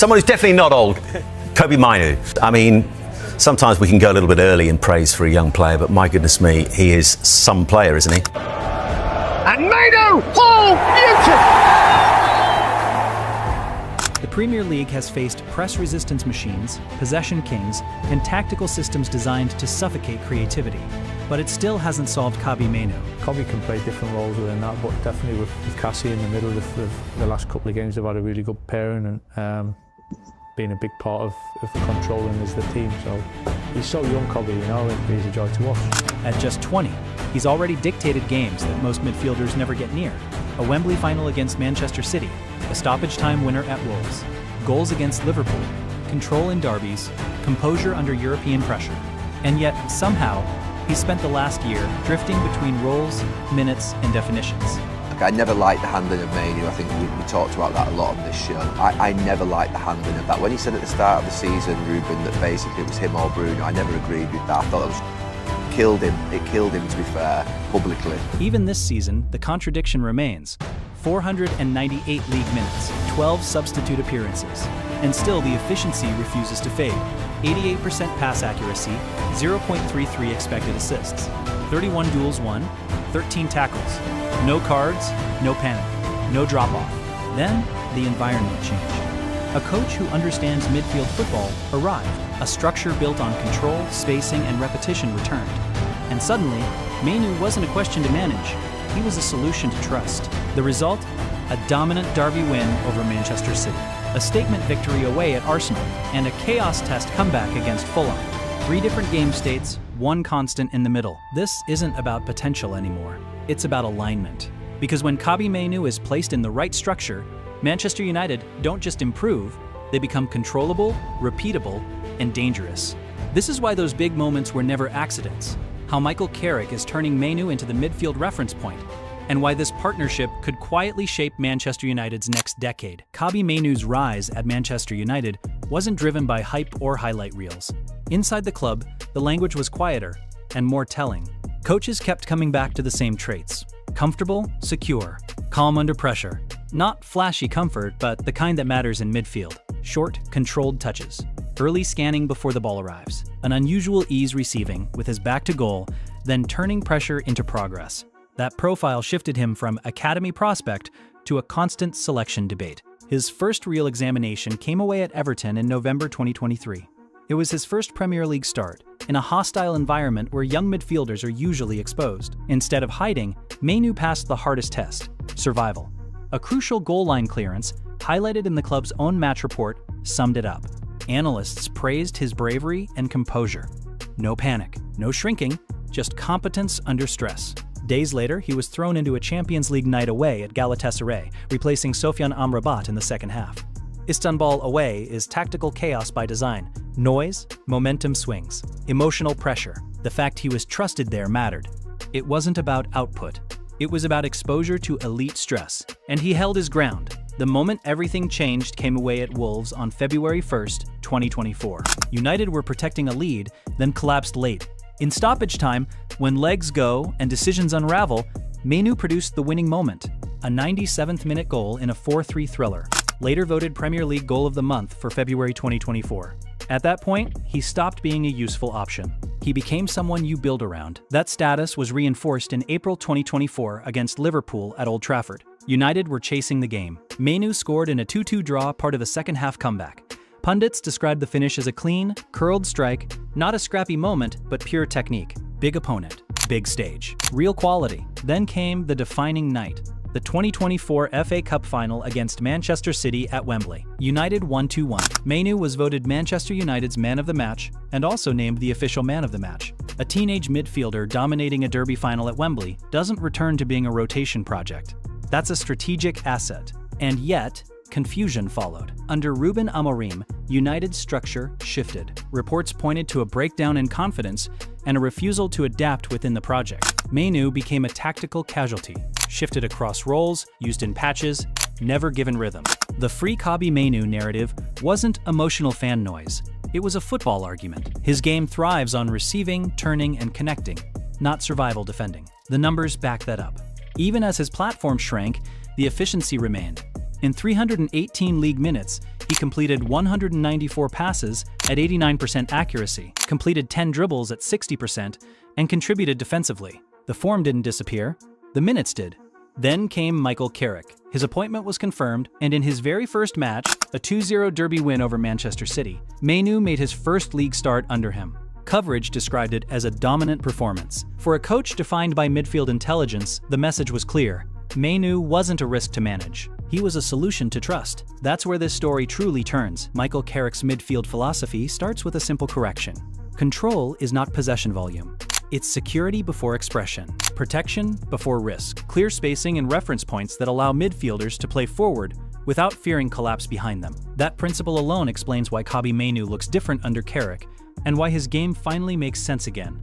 Someone who's definitely not old, Kobbie Mainoo. I mean, sometimes we can go a little bit early in praise for a young player, but my goodness me, he is some player, isn't he? And Mainoo! Oh, beauty! The Premier League has faced press resistance machines, possession kings, and tactical systems designed to suffocate creativity. But it still hasn't solved Kobbie Mainoo. Kobbie can play different roles within that, but definitely with Cassie in the middle of the last couple of games, they've had a really good pairing and been a big part of controlling as the team. So he's so young, Kobbie, you know, and he's a joy to watch. At just 20, he's already dictated games that most midfielders never get near. A Wembley final against Manchester City, a stoppage-time winner at Wolves, goals against Liverpool, control in derbies, composure under European pressure. And yet, somehow, he spent the last year drifting between roles, minutes, and definitions. I never liked the handling of Mainoo. I think we talked about that a lot on this show. I never liked the handling of that. When he said at the start of the season, Ruben, that basically it was him or Bruno, I never agreed with that. I thought it killed him. It killed him, to be fair, publicly. Even this season, the contradiction remains. 498 league minutes, 12 substitute appearances, and still the efficiency refuses to fade. 88% pass accuracy, 0.33 expected assists, 31 duels won, 13 tackles, no cards, no panic, no drop-off. Then, the environment changed. A coach who understands midfield football arrived. A structure built on control, spacing, and repetition returned. And suddenly, Mainoo wasn't a question to manage. He was a solution to trust. The result? A dominant derby win over Manchester City, a statement victory away at Arsenal, and a chaos test comeback against Fulham. 3 different game states, 1 constant in the middle. This isn't about potential anymore. It's about alignment. Because when Kobbie Mainoo is placed in the right structure, Manchester United don't just improve, they become controllable, repeatable, and dangerous. This is why those big moments were never accidents. How Michael Carrick is turning Mainoo into the midfield reference point, and why this partnership could quietly shape Manchester United's next decade. Kobbie Mainoo's rise at Manchester United wasn't driven by hype or highlight reels. Inside the club, the language was quieter and more telling. Coaches kept coming back to the same traits: comfortable, secure, calm under pressure. Not flashy comfort, but the kind that matters in midfield. Short, controlled touches. Early scanning before the ball arrives. An unusual ease receiving, with his back to goal, then turning pressure into progress. That profile shifted him from academy prospect to a constant selection debate. His first real examination came away at Everton in November 2023. It was his first Premier League start, in a hostile environment where young midfielders are usually exposed. Instead of hiding, Mainoo passed the hardest test: survival. A crucial goal line clearance, highlighted in the club's own match report, summed it up. Analysts praised his bravery and composure. No panic, no shrinking, just competence under stress. Days later, he was thrown into a Champions League night away at Galatasaray, replacing Sofyan Amrabat in the second half. Istanbul away is tactical chaos by design. Noise, momentum swings, emotional pressure. The fact he was trusted there mattered. It wasn't about output. It was about exposure to elite stress. And he held his ground. The moment everything changed came away at Wolves on February 1st, 2024. United were protecting a lead, then collapsed late. In stoppage time, when legs go and decisions unravel, Mainoo produced the winning moment, a 97th minute goal in a 4-3 thriller, later voted Premier League Goal of the Month for February 2024. At that point, he stopped being a useful option. He became someone you build around. That status was reinforced in April 2024 against Liverpool at Old Trafford. United were chasing the game. Mainoo scored in a 2-2 draw, part of a second-half comeback. Pundits described the finish as a clean, curled strike, not a scrappy moment, but pure technique. Big opponent, big stage, real quality. Then came the defining night, the 2024 FA Cup final against Manchester City at Wembley. United won 2-1. Mainoo was voted Manchester United's man of the match and also named the official man of the match. A teenage midfielder dominating a derby final at Wembley doesn't return to being a rotation project. That's a strategic asset. And yet, confusion followed. Under Ruben Amorim, United's structure shifted. Reports pointed to a breakdown in confidence and a refusal to adapt within the project. Mainoo became a tactical casualty, shifted across roles, used in patches, never given rhythm. The free Kobbie Mainoo narrative wasn't emotional fan noise. It was a football argument. His game thrives on receiving, turning, and connecting, not survival defending. The numbers back that up. Even as his platform shrank, the efficiency remained. In 318 league minutes, He completed 194 passes at 89% accuracy, completed 10 dribbles at 60%, and contributed defensively. The form didn't disappear, the minutes did. Then came Michael Carrick. His appointment was confirmed, and in his very first match, a 2-0 derby win over Manchester City, Mainoo made his first league start under him. Coverage described it as a dominant performance. For a coach defined by midfield intelligence, the message was clear. Mainoo wasn't a risk to manage. He was a solution to trust. That's where this story truly turns. Michael Carrick's midfield philosophy starts with a simple correction. Control is not possession volume. It's security before expression, protection before risk, clear spacing and reference points that allow midfielders to play forward without fearing collapse behind them. That principle alone explains why Kobbie Mainoo looks different under Carrick and why his game finally makes sense again.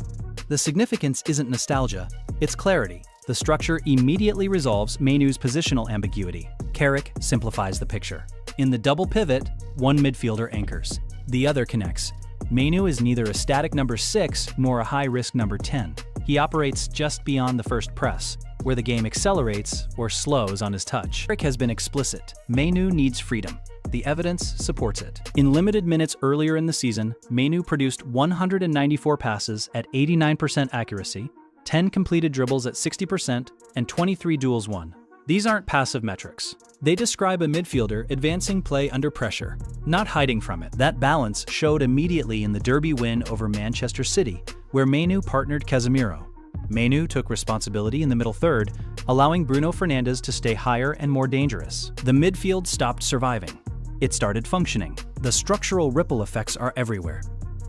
The significance isn't nostalgia, it's clarity. The structure immediately resolves Mainoo's positional ambiguity. Carrick simplifies the picture. In the double pivot, one midfielder anchors. The other connects. Mainoo is neither a static number 6 nor a high-risk number 10. He operates just beyond the first press, where the game accelerates or slows on his touch. Carrick has been explicit. Mainoo needs freedom. The evidence supports it. In limited minutes earlier in the season, Mainoo produced 194 passes at 89% accuracy, 10 completed dribbles at 60%, and 23 duels won. These aren't passive metrics. They describe a midfielder advancing play under pressure, not hiding from it. That balance showed immediately in the derby win over Manchester City, where Mainoo partnered Casemiro. Mainoo took responsibility in the middle third, allowing Bruno Fernandes to stay higher and more dangerous. The midfield stopped surviving. It started functioning. The structural ripple effects are everywhere.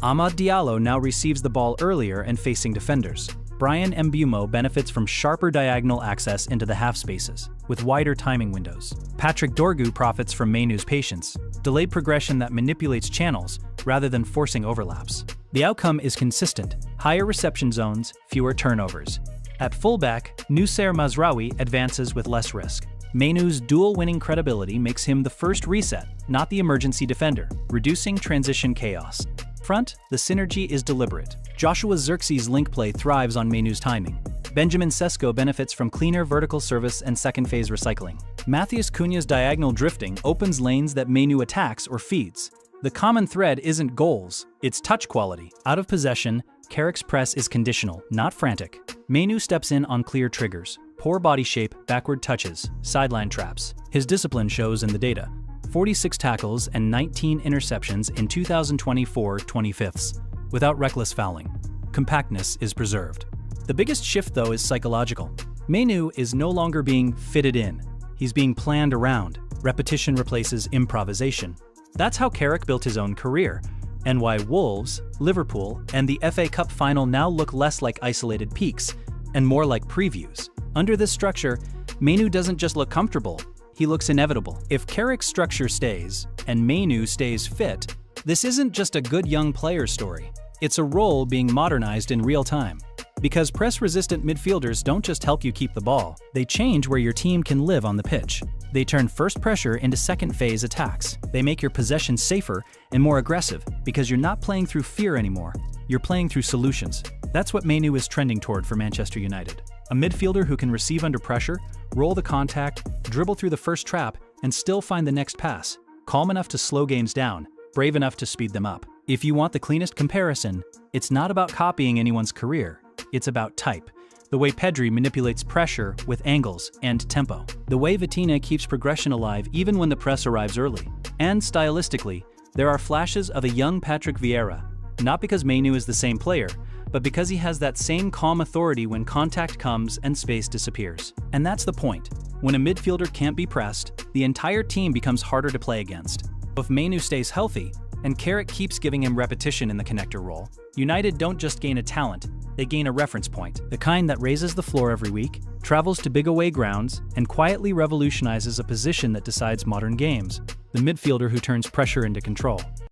Amad Diallo now receives the ball earlier and facing defenders. Brian Mbeumo benefits from sharper diagonal access into the half spaces, with wider timing windows. Patrick Dorgu profits from Mainoo's patience, delayed progression that manipulates channels rather than forcing overlaps. The outcome is consistent: higher reception zones, fewer turnovers. At fullback, Noussair Mazraoui advances with less risk. Mainoo's dual-winning credibility makes him the first reset, not the emergency defender, reducing transition chaos. Front, the synergy is deliberate. Joshua Zirkzee's link play thrives on Mainoo's timing. Benjamin Sesko benefits from cleaner vertical service and second-phase recycling. Matheus Cunha's diagonal drifting opens lanes that Mainoo attacks or feeds. The common thread isn't goals, it's touch quality. Out of possession, Carrick's press is conditional, not frantic. Mainoo steps in on clear triggers. Poor body shape, backward touches, sideline traps. His discipline shows in the data. 46 tackles and 19 interceptions in 2024-25, without reckless fouling. Compactness is preserved. The biggest shift, though, is psychological. Mainoo is no longer being fitted in. He's being planned around. Repetition replaces improvisation. That's how Carrick built his own career, and why Wolves, Liverpool, and the FA Cup final now look less like isolated peaks and more like previews. Under this structure, Mainoo doesn't just look comfortable, he looks inevitable. If Carrick's structure stays, and Mainoo stays fit, this isn't just a good young player story. It's a role being modernized in real time. Because press-resistant midfielders don't just help you keep the ball, they change where your team can live on the pitch. They turn first pressure into second-phase attacks. They make your possession safer and more aggressive because you're not playing through fear anymore. You're playing through solutions. That's what Mainoo is trending toward for Manchester United. A midfielder who can receive under pressure, roll the contact, dribble through the first trap, and still find the next pass. Calm enough to slow games down, brave enough to speed them up. If you want the cleanest comparison, it's not about copying anyone's career. It's about type. The way Pedri manipulates pressure with angles and tempo. The way Vitinha keeps progression alive even when the press arrives early. And stylistically, there are flashes of a young Patrick Vieira. Not because Mainoo is the same player, but because he has that same calm authority when contact comes and space disappears. And that's the point. When a midfielder can't be pressed, the entire team becomes harder to play against. If Mainoo stays healthy, and Carrick keeps giving him repetition in the connector role, United don't just gain a talent, they gain a reference point. The kind that raises the floor every week, travels to big away grounds, and quietly revolutionizes a position that decides modern games. The midfielder who turns pressure into control.